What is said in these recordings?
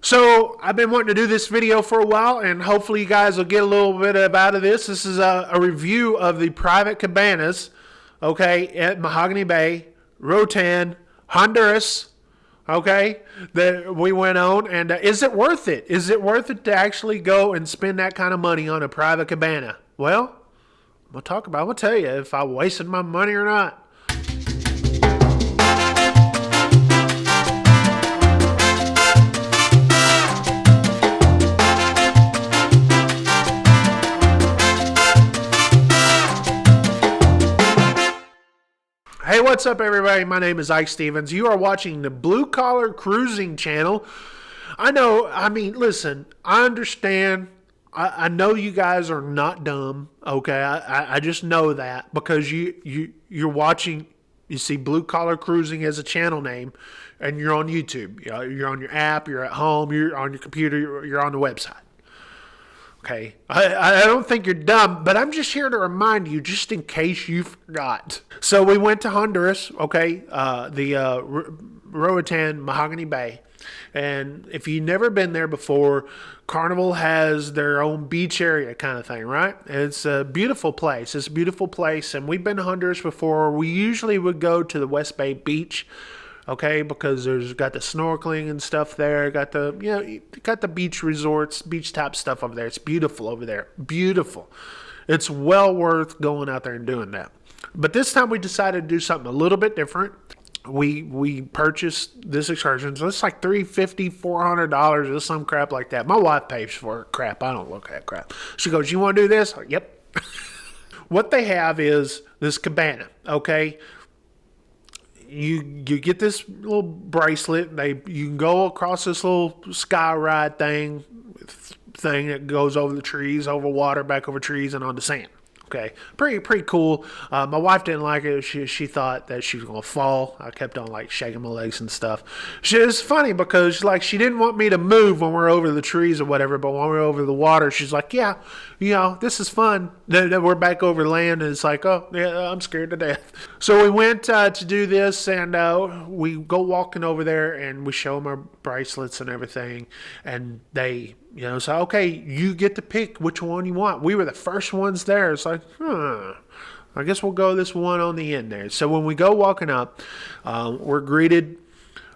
So I've been wanting to do this video for a while, and hopefully you guys will get a little bit out of this. This is a review of the private cabanas, okay, at Mahogany Bay, Roatan, Honduras, okay, that we went on. And is it worth it? Is it worth it to actually go and spend that kind of money on a private cabana? Well, I'm going to tell you if I wasted my money or not. Hey, what's up, everybody? My name is Ike Stevens. You are watching the Blue Collar Cruising channel. Listen, I understand. I know you guys are not dumb, okay? I just know that because you're watching. You see Blue Collar Cruising as a channel name, and you're on YouTube. You're on your app, you're at home, you're on your computer, you're on the website. Okay, I don't think you're dumb, but I'm just here to remind you, just in case you forgot. So we went to Honduras, okay, Roatan, Mahogany Bay. And if you've never been there before, Carnival has their own beach area kind of thing, right? It's a beautiful place. It's a beautiful place, and we've been to Honduras before. We usually would go to the West Bay Beach, okay, because there's got the snorkeling and stuff there. Got the beach resorts, beach type stuff over there. It's beautiful over there. Beautiful. It's well worth going out there and doing that. But this time we decided to do something a little bit different. We purchased this excursion. So it's like $350, $400 or some crap like that. My wife pays for it. Crap. I don't look at crap. She goes, "You want to do this?" Yep. What they have is this cabana, okay? You get this little bracelet. You can go across this little sky ride thing that goes over the trees, over water, back over trees, and onto sand. Okay, pretty cool. My wife didn't like it. She thought that she was gonna fall. I kept on like shaking my legs and stuff. It's funny because she didn't want me to move when we're over the trees or whatever, but when we're over the water, she's like, "Yeah, this is fun." Then we're back over land, and it's like, "Oh yeah, I'm scared to death." So we went to do this, and we go walking over there, and we show them our bracelets and everything, and they. So, okay, you get to pick which one you want. We were the first ones there. It's like, I guess we'll go this one on the end there. So when we go walking up, we're greeted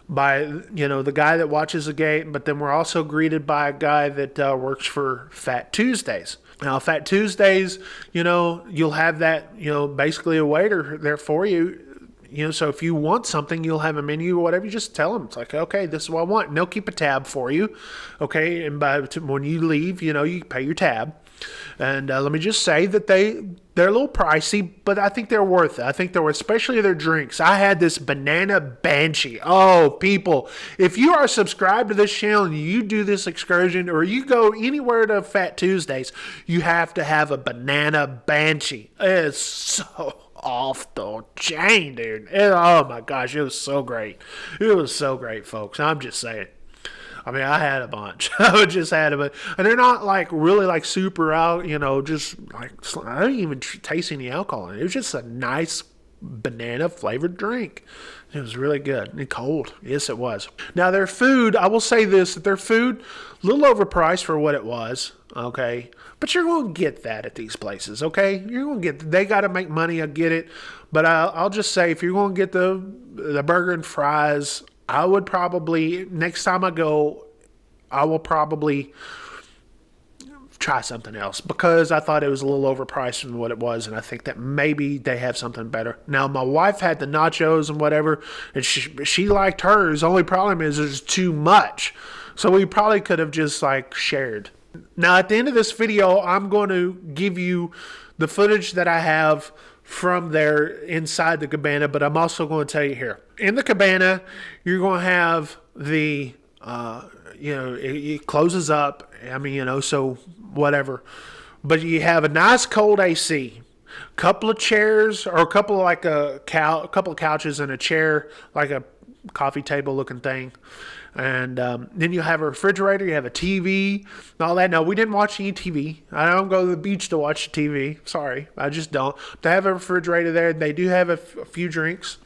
by, the guy that watches the gate, but then we're also greeted by a guy that works for Fat Tuesdays. Now, Fat Tuesdays, you'll have that, basically a waiter there for you. So if you want something, you'll have a menu or whatever. You just tell them. It's like, okay, this is what I want. And they'll keep a tab for you. Okay. And when you leave, you pay your tab. And let me just say that they're a little pricey, but I think they're worth it. I think they're worth, especially their drinks. I had this banana banshee. Oh, people, if you are subscribed to this channel and you do this excursion or you go anywhere to Fat Tuesdays, you have to have a banana banshee. It's so off the chain, dude. Oh my gosh, it was so great. It was so great, folks. I'm just saying. I had a bunch. I just had a bunch. And they're not really super out, just I didn't even taste any alcohol in it. It was just a nice banana flavored drink. It was really good and cold. Yes, it was. Now their food, I will say this, that their food, a little overpriced for what it was. Okay. But you're going to get that at these places. Okay. You're going to get, they got to make money. I get it. But I'll just say, if you're going to get the burger and fries, I would probably, next time I go, I will probably try something else because I thought it was a little overpriced from what it was, and I think that maybe they have something better. Now, my wife had the nachos and whatever, and she liked hers. Only problem is there's too much, so we probably could have just shared. Now, at the end of this video, I'm going to give you the footage that I have from there inside the cabana, but I'm also going to tell you here. In the cabana, you're going to have the, it closes up. So whatever. But you have a nice cold AC, couple of chairs, or a couple of a couple of couches and a chair, like a coffee table looking thing. And then you have a refrigerator, you have a TV, and all that. No, we didn't watch any TV. I don't go to the beach to watch the TV. Sorry, I just don't. They have a refrigerator there. They do have a few drinks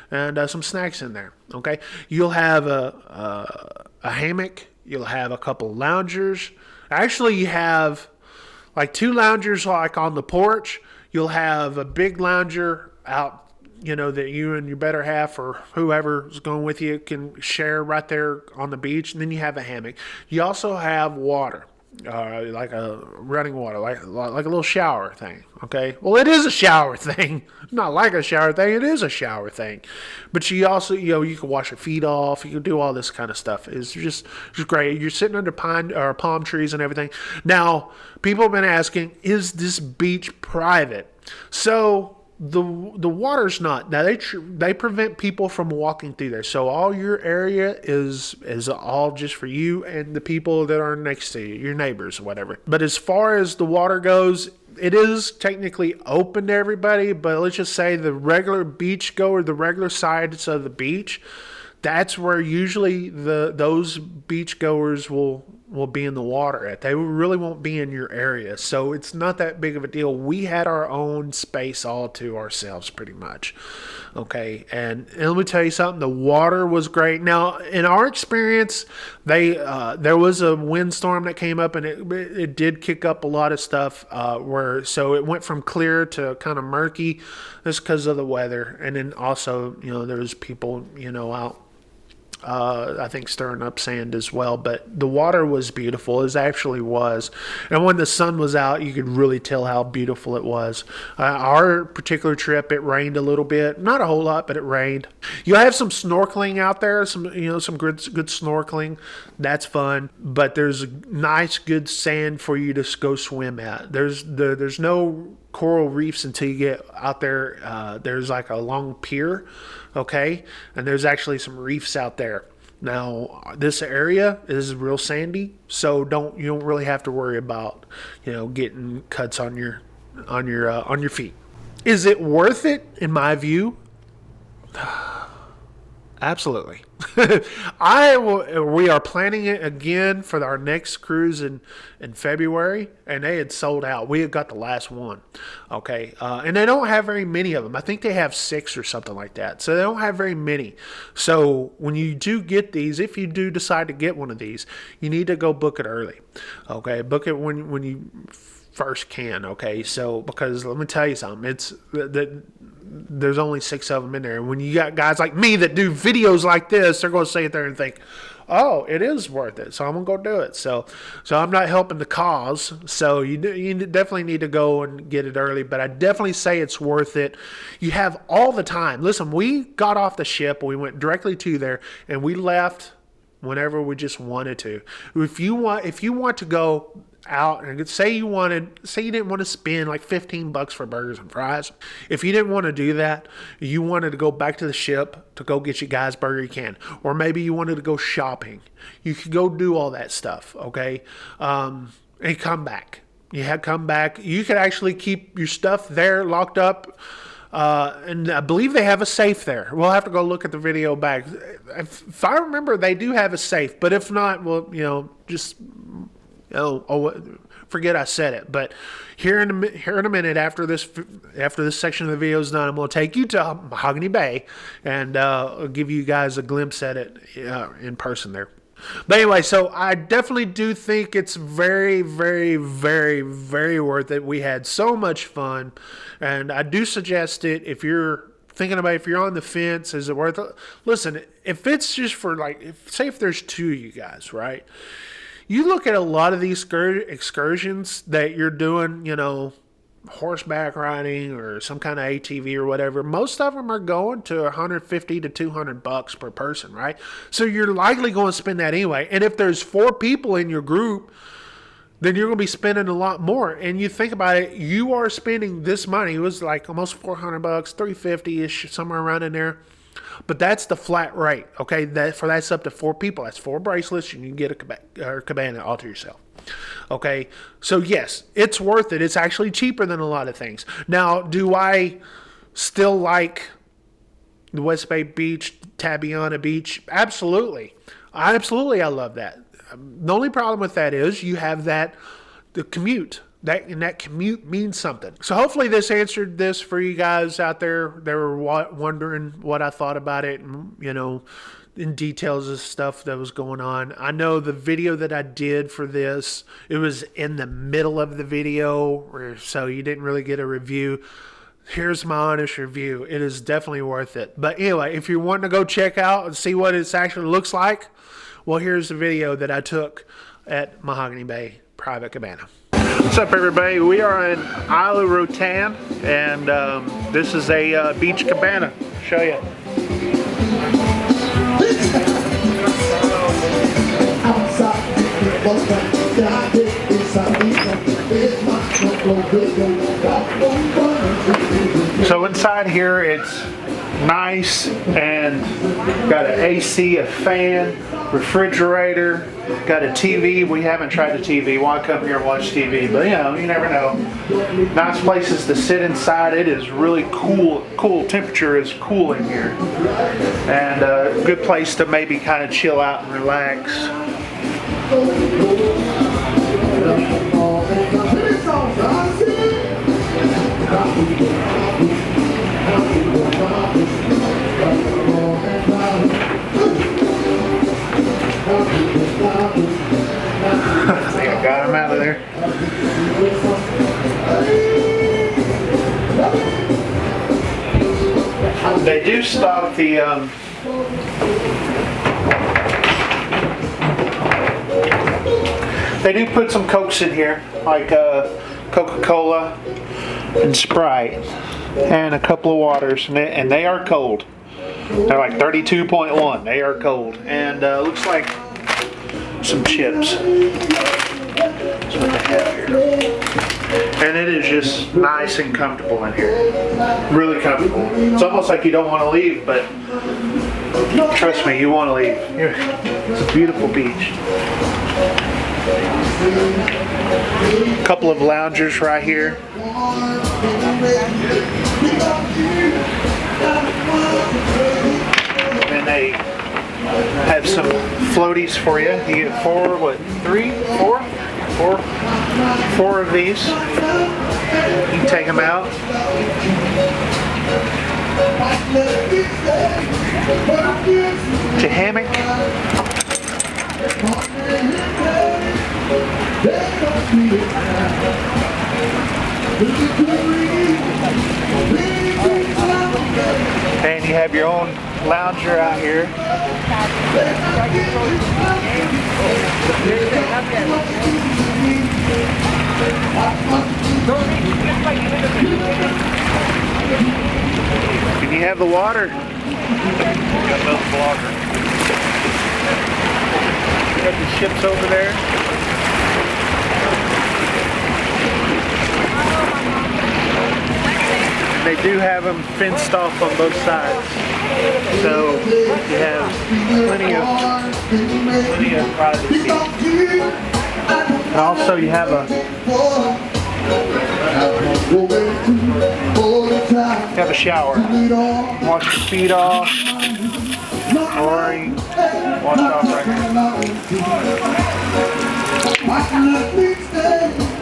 and some snacks in there. Okay, you'll have a hammock You'll have a couple loungers. Actually, you have like 2 loungers like on the porch. You'll have a big lounger out, that you and your better half or whoever's going with you can share right there on the beach. And then you have a hammock. You also have water. Like a running water, like a little shower thing. Okay, well, it is a shower thing. Not like a shower thing. It is a shower thing. But you also, you can wash your feet off. You can do all this kind of stuff. It's just great. You're sitting under palm trees and everything. Now, people have been asking, is this beach private? So the water's not. Now they prevent people from walking through there. So all your area is all just for you and the people that are next to you, your neighbors or whatever. But as far as the water goes, it is technically open to everybody, but let's just say the regular beach goer, the regular sides of the beach, that's where usually those beach goers will be in the we're at. They really won't be in your area. So it's not that big of a deal. We had our own space all to ourselves pretty much. Okay. And let me tell you something. The water was great. Now, in our experience, there was a windstorm that came up and it did kick up a lot of stuff, so it went from clear to kind of murky just because of the weather. And then also, there was people, out I think stirring up sand as well, but the water was beautiful. It actually was. And when the sun was out, you could really tell how beautiful it was. Our particular trip, it rained a little bit, not a whole lot, but it rained. You'll have some snorkeling out there, some good snorkeling. That's fun, but there's nice, good sand for you to go swim at. There's no coral reefs until you get out there. There's like a long pier, okay, and there's actually some reefs out there. Now this area is real sandy, so you don't really have to worry about getting cuts on your feet. Is it worth it? In my view, absolutely. We are planning it again for our next cruise in February, and they had sold out. We had got the last one, okay, and they don't have very many of them. I think they have 6 or something like that, so they don't have very many. So when you do get these, if you do decide to get one of these, you need to go book it early, okay? Book it when you first can, okay? So because let me tell you something, it's that there's only 6 of them in there. And when you got guys like me that do videos like this, they're going to sit there and think, oh, it is worth it, so I'm going to go do it. So I'm not helping the cause. So you definitely need to go and get it early, but I definitely say it's worth it. You have all the time. Listen, we got off the ship, we went directly to there, and we left whenever we just wanted to. If you want to go out and say you didn't want to spend like $15 for burgers and fries. If you didn't want to do that, you wanted to go back to the ship to go get your guys' burger, you can. Or maybe you wanted to go shopping. You could go do all that stuff, okay? And come back. Come back. You could actually keep your stuff there locked up. And I believe they have a safe there. We'll have to go look at the video back. If I remember, they do have a safe. But if not, well, just... forget I said it. But here in a minute, after this section of the video is done, I'm going to take you to Mahogany Bay and give you guys a glimpse at it in person there. But anyway, so I definitely do think it's very, very, very, very worth it. We had so much fun, and I do suggest it if you're thinking about if you're on the fence, is it worth it? Listen, if it's just for say if there's 2 of you guys, right? You look at a lot of these excursions that you're doing, horseback riding or some kind of ATV or whatever. Most of them are going to $150 to $200 per person, right? So you're likely going to spend that anyway. And if there's 4 people in your group, then you're going to be spending a lot more. And you think about it, you are spending this money. It was like almost $400, $350-ish, somewhere around in there. But that's the flat rate, okay? That's up to 4 people. That's 4 bracelets, and you can get a cabana all to yourself. Okay? So, yes, it's worth it. It's actually cheaper than a lot of things. Now, do I still like the West Bay Beach, Tabiana Beach? Absolutely. I love that. The only problem with that is you have the commute. That commute means something. So hopefully this answered this for you guys out there that were wondering what I thought about it. And, in details of stuff that was going on. I know the video that I did for this, it was in the middle of the video, so you didn't really get a review. Here's my honest review. It is definitely worth it. But anyway, if you're wanting to go check out and see what it actually looks like, well, here's the video that I took at Mahogany Bay Private Cabana. What's up, everybody? We are in Isle of Roatan, and this is a beach cabana. I'll show you. So inside here, it's nice and got an AC, a fan, refrigerator, got a TV. We haven't tried the TV. Want to come here and watch TV, but you know, you never know. Nice places to sit inside. It is really cool. Temperature is cool in here, and a good place to maybe kind of chill out and relax. I think I got him out of there. They do stock the they do put some Cokes in here, like Coca-Cola and Sprite, and a couple of waters, and they are cold. They're like 32.1. They are cold, and looks like some chips. That's what they have here. And it is just nice and comfortable in here. Really comfortable. It's almost like you don't want to leave, but trust me, you want to leave. It's a beautiful beach. A couple of loungers right here. And they have some floaties for you. You get four of these. You can take them out. It's a hammock. And you have your own lounger out here. And you have the water. You have the ships over there. They do have them fenced off on both sides, so you have plenty of privacy. And also you have a shower. Wash your feet off, or you wash off right here.